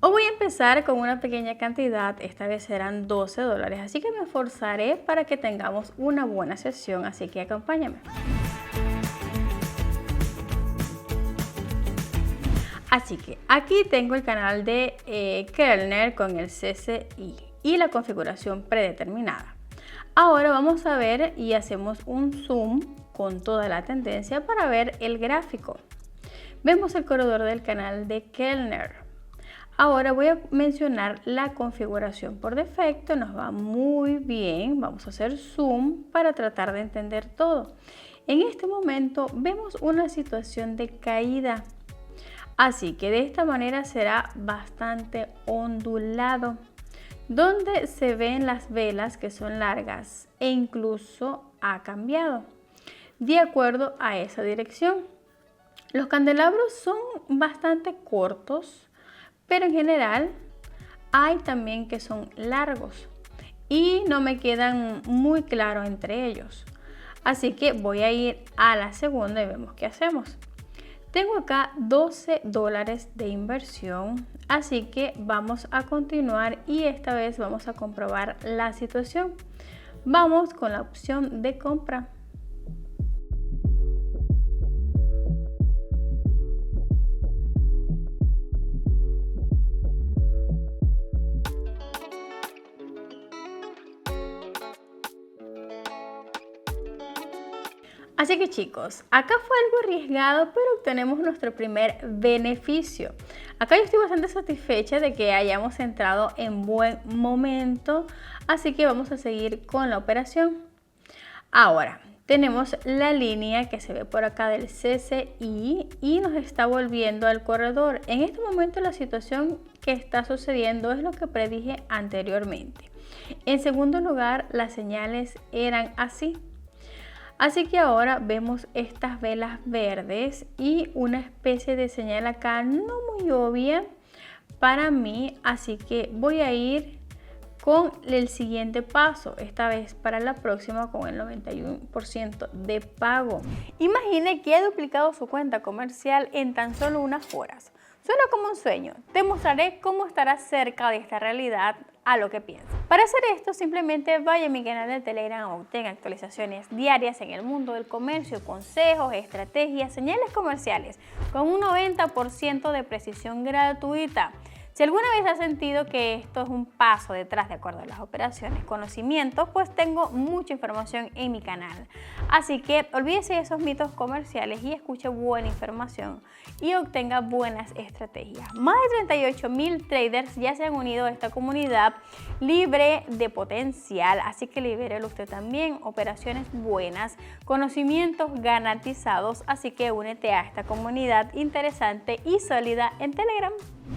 Hoy voy a empezar con una pequeña cantidad, esta vez serán $12, así que me esforzaré para que tengamos una buena sesión, así que acompáñame. Así que aquí tengo el canal de Kellner con el CCI y la configuración predeterminada. Ahora vamos a ver y hacemos un zoom con toda la tendencia para ver el gráfico. Vemos el corredor del canal de Kellner. Ahora voy a mencionar la configuración por defecto, nos va muy bien, vamos a hacer zoom para tratar de entender todo. En este momento vemos una situación de caída, así que de esta manera será bastante ondulado, donde se ven las velas que son largas e incluso ha cambiado de acuerdo a esa dirección. Los candelabros son bastante cortos, pero en general hay también que son largos y no me quedan muy claros entre ellos. Así que voy a ir a la segunda y vemos qué hacemos. Tengo acá $12 de inversión, así que vamos a continuar y esta vez vamos a comprobar la situación. Vamos con la opción de compra. Así que chicos, acá fue algo arriesgado, pero obtenemos nuestro primer beneficio. Acá yo estoy bastante satisfecha de que hayamos entrado en buen momento, así que vamos a seguir con la operación. Ahora, tenemos la línea que se ve por acá del CCI y nos está volviendo al corredor. En este momento la situación que está sucediendo es lo que predije anteriormente. En segundo lugar, las señales eran así. Así que ahora vemos estas velas verdes y una especie de señal acá no muy obvia para mí, así que voy a ir con el siguiente paso, esta vez para la próxima con el 91% de pago. Imagine que ha duplicado su cuenta comercial en tan solo unas horas. Suena como un sueño. Te mostraré cómo estará cerca de esta realidad a lo que piensas. Para hacer esto, simplemente vaya a mi canal de Telegram, obtenga actualizaciones diarias en el mundo del comercio, consejos, estrategias, señales comerciales con un 90% de precisión gratuita. Si alguna vez has sentido que esto es un paso detrás de acuerdo a las operaciones, conocimientos, pues tengo mucha información en mi canal. Así que olvídese de esos mitos comerciales y escuche buena información y obtenga buenas estrategias. Más de 38,000 traders ya se han unido a esta comunidad libre de potencial, así que libérelo usted también. Operaciones buenas, conocimientos garantizados, así que únete a esta comunidad interesante y sólida en Telegram.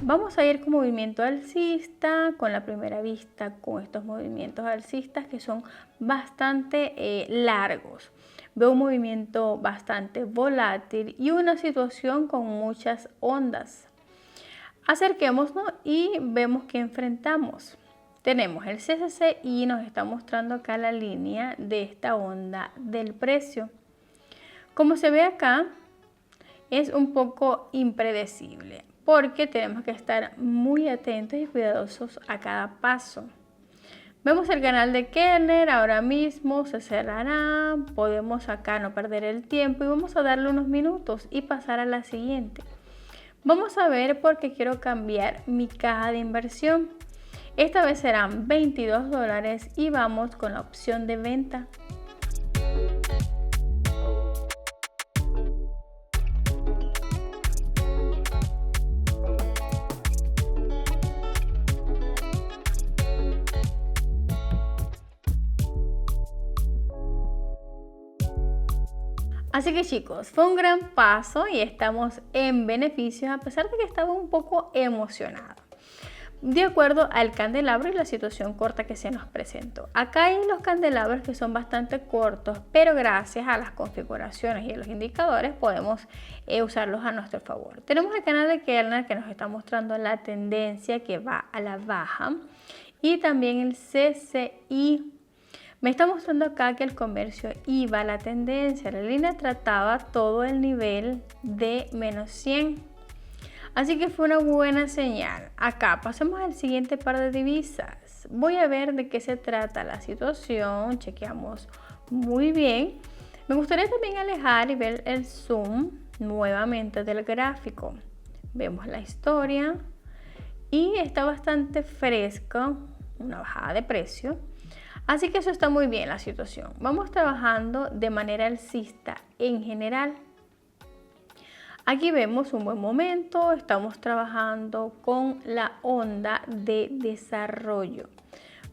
Vamos a ir con movimiento alcista, con la primera vista, con estos movimientos alcistas que son bastante largos. Veo un movimiento bastante volátil y una situación con muchas ondas. Acerquémonos y vemos que enfrentamos. Tenemos el CCC y nos está mostrando acá la línea de esta onda del precio. Como se ve acá, es un poco impredecible, porque tenemos que estar muy atentos y cuidadosos a cada paso. Vemos el canal de Kellner, ahora mismo se cerrará, podemos acá no perder el tiempo y vamos a darle unos minutos y pasar a la siguiente. Vamos a ver porque quiero cambiar mi caja de inversión. Esta vez serán $22 y vamos con la opción de venta. Así que chicos, fue un gran paso y estamos en beneficios a pesar de que estaba un poco emocionado. De acuerdo al candelabro y la situación corta que se nos presentó. Acá hay los candelabros que son bastante cortos, pero gracias a las configuraciones y a los indicadores podemos usarlos a nuestro favor. Tenemos el canal de Kellner que nos está mostrando la tendencia que va a la baja y también el CCI. Me está mostrando acá que el comercio iba a la tendencia. La línea trataba todo el nivel de -100. Así que fue una buena señal. Acá pasemos al siguiente par de divisas. Voy a ver de qué se trata la situación. Chequeamos muy bien. Me gustaría también alejar y ver el zoom nuevamente del gráfico. Vemos la historia y está bastante fresco, una bajada de precio. Así que eso está muy bien la situación. Vamos trabajando de manera alcista en general. Aquí vemos un buen momento, estamos trabajando con la onda de desarrollo.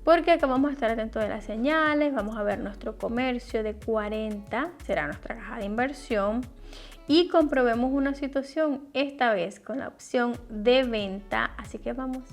Porque acá vamos a estar atentos de las señales, vamos a ver nuestro comercio de 40, será nuestra caja de inversión. Y comprobemos una situación, esta vez con la opción de venta, así que vamos.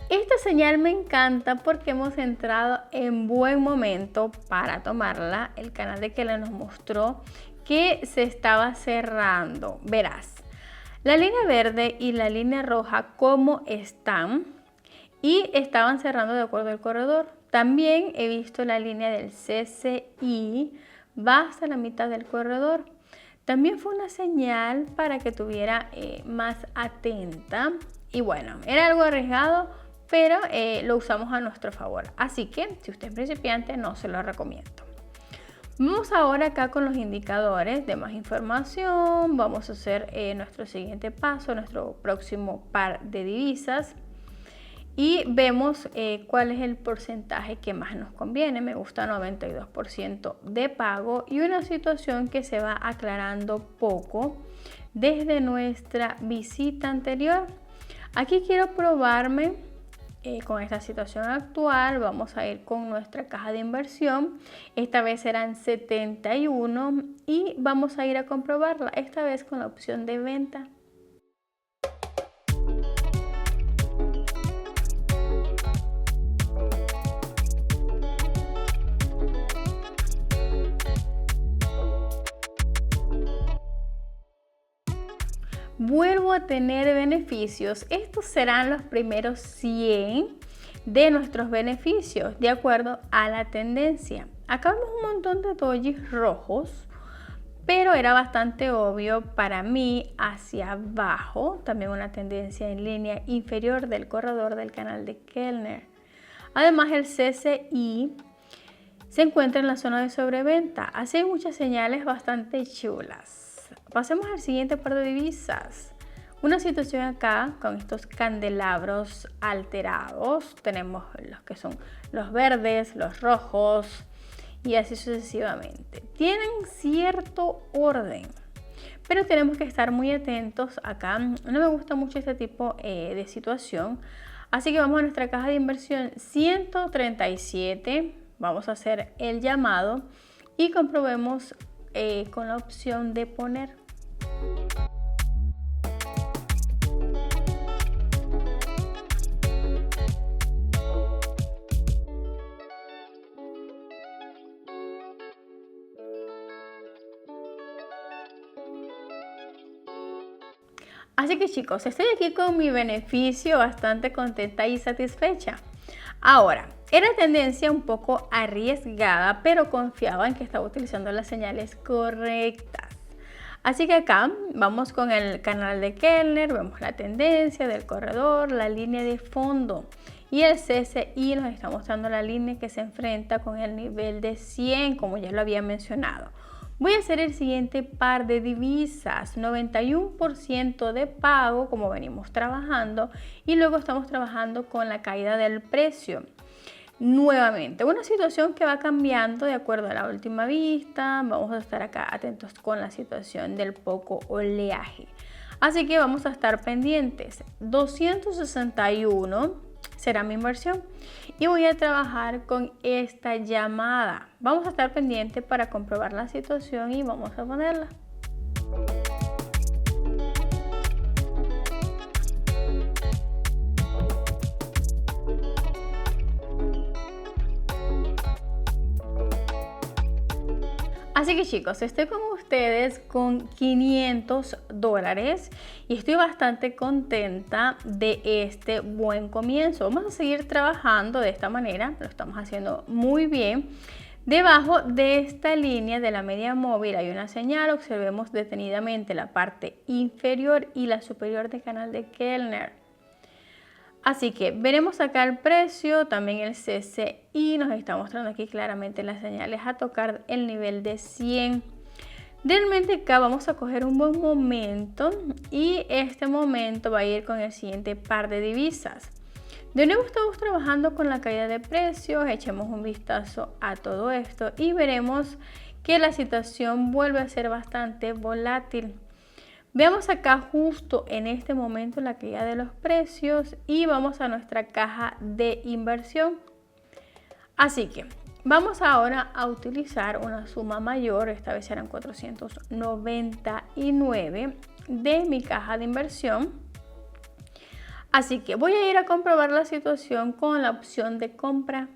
Esta señal me encanta porque hemos entrado en buen momento para tomarla. El canal de Keller nos mostró que se estaba cerrando. Verás, la línea verde y la línea roja como están y estaban cerrando de acuerdo al corredor. También he visto la línea del CCI va hasta la mitad del corredor. También fue una señal para que estuviera más atenta. Y bueno, era algo arriesgado, pero lo usamos a nuestro favor. Así que si usted es principiante, no se lo recomiendo. Vamos ahora acá con los indicadores de más información. Vamos a hacer nuestro siguiente paso, nuestro próximo par de divisas. Y vemos cuál es el porcentaje que más nos conviene. Me gusta 92% de pago y una situación que se va aclarando poco desde nuestra visita anterior. Aquí quiero probarme con esta situación actual. Vamos a ir con nuestra caja de inversión. Esta vez serán 71 y vamos a ir a comprobarla, esta vez con la opción de venta. Vuelvo a tener beneficios. Estos serán los primeros 100 de nuestros beneficios de acuerdo a la tendencia. Acá vemos un montón de dojis rojos, pero era bastante obvio para mí hacia abajo. También una tendencia en línea inferior del corredor del canal de Keller. Además, el CCI se encuentra en la zona de sobreventa. Así hay muchas señales bastante chulas. Pasemos al siguiente par de divisas. Una situación acá con estos candelabros alterados. Tenemos los que son los verdes, los rojos y así sucesivamente. Tienen cierto orden, pero tenemos que estar muy atentos acá. No me gusta mucho este tipo de situación. Así que vamos a nuestra caja de inversión 137. Vamos a hacer el llamado y comprobemos con la opción de poner. Así que chicos, estoy aquí con mi beneficio bastante contenta y satisfecha. Ahora, era tendencia un poco arriesgada, pero confiaba en que estaba utilizando las señales correctas. Así que acá vamos con el canal de Keller, vemos la tendencia del corredor, la línea de fondo y el CCI nos está mostrando la línea que se enfrenta con el nivel de 100, como ya lo había mencionado. Voy a hacer el siguiente par de divisas, 91% de pago como venimos trabajando y luego estamos trabajando con la caída del precio. Nuevamente, una situación que va cambiando de acuerdo a la última vista. Vamos a estar acá atentos con la situación del poco oleaje. Así que vamos a estar pendientes. 261 será mi inversión y voy a trabajar con esta llamada. Vamos a estar pendientes para comprobar la situación y vamos a ponerla. Así que chicos, estoy con ustedes con $500 y estoy bastante contenta de este buen comienzo. Vamos a seguir trabajando de esta manera, lo estamos haciendo muy bien. Debajo de esta línea de la media móvil hay una señal, observemos detenidamente la parte inferior y la superior del canal de Kellner. Así que veremos acá el precio, también el CCI, nos está mostrando aquí claramente las señales a tocar el nivel de 100. Realmente acá vamos a coger un buen momento y este momento va a ir con el siguiente par de divisas. De nuevo estamos trabajando con la caída de precios, echemos un vistazo a todo esto y veremos que la situación vuelve a ser bastante volátil. Veamos acá justo en este momento la caída de los precios y vamos a nuestra caja de inversión. Así que vamos ahora a utilizar una suma mayor, esta vez serán 499 de mi caja de inversión. Así que voy a ir a comprobar la situación con la opción de compra.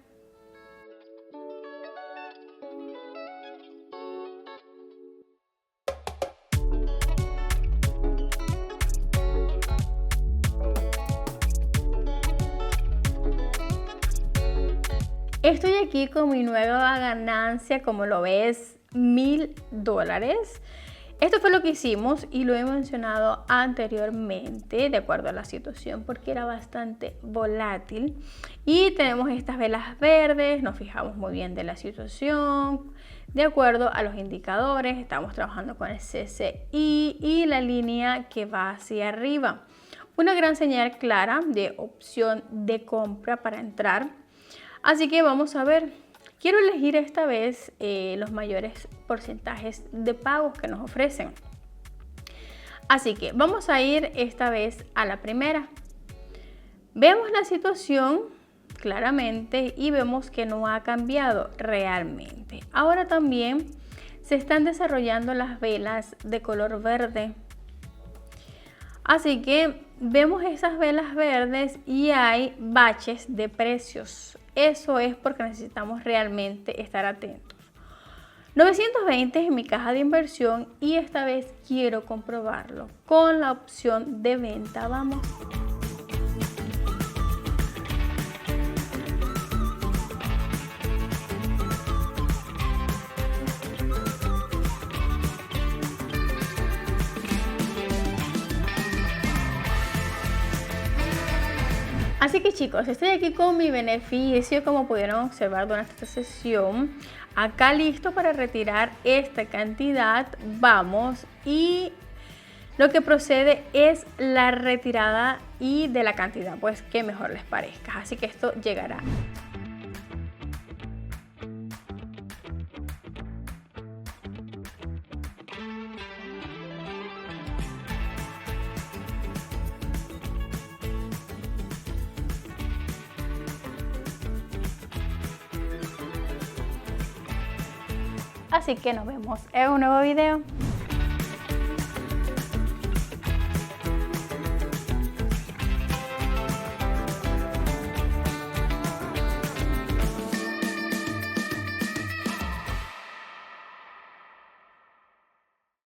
Estoy aquí con mi nueva ganancia, como lo ves, $1000. Esto fue lo que hicimos y lo he mencionado anteriormente de acuerdo a la situación porque era bastante volátil. Y tenemos estas velas verdes, nos fijamos muy bien de la situación. De acuerdo a los indicadores, estamos trabajando con el CCI y la línea que va hacia arriba. Una gran señal clara de opción de compra para entrar. Así que vamos a ver. Quiero elegir esta vez los mayores porcentajes de pagos que nos ofrecen. Así que vamos a ir esta vez a la primera. Vemos la situación claramente y vemos que no ha cambiado realmente. Ahora también se están desarrollando las velas de color verde. Así que vemos esas velas verdes y hay baches de precios. Eso es porque necesitamos realmente estar atentos. 920 es mi caja de inversión y esta vez quiero comprobarlo con la opción de venta. Vamos. Así que chicos, estoy aquí con mi beneficio, como pudieron observar durante esta sesión. Acá listo para retirar esta cantidad. Vamos y lo que procede es la retirada y de la cantidad, pues que mejor les parezca. Así que esto llegará. Así que nos vemos en un nuevo video.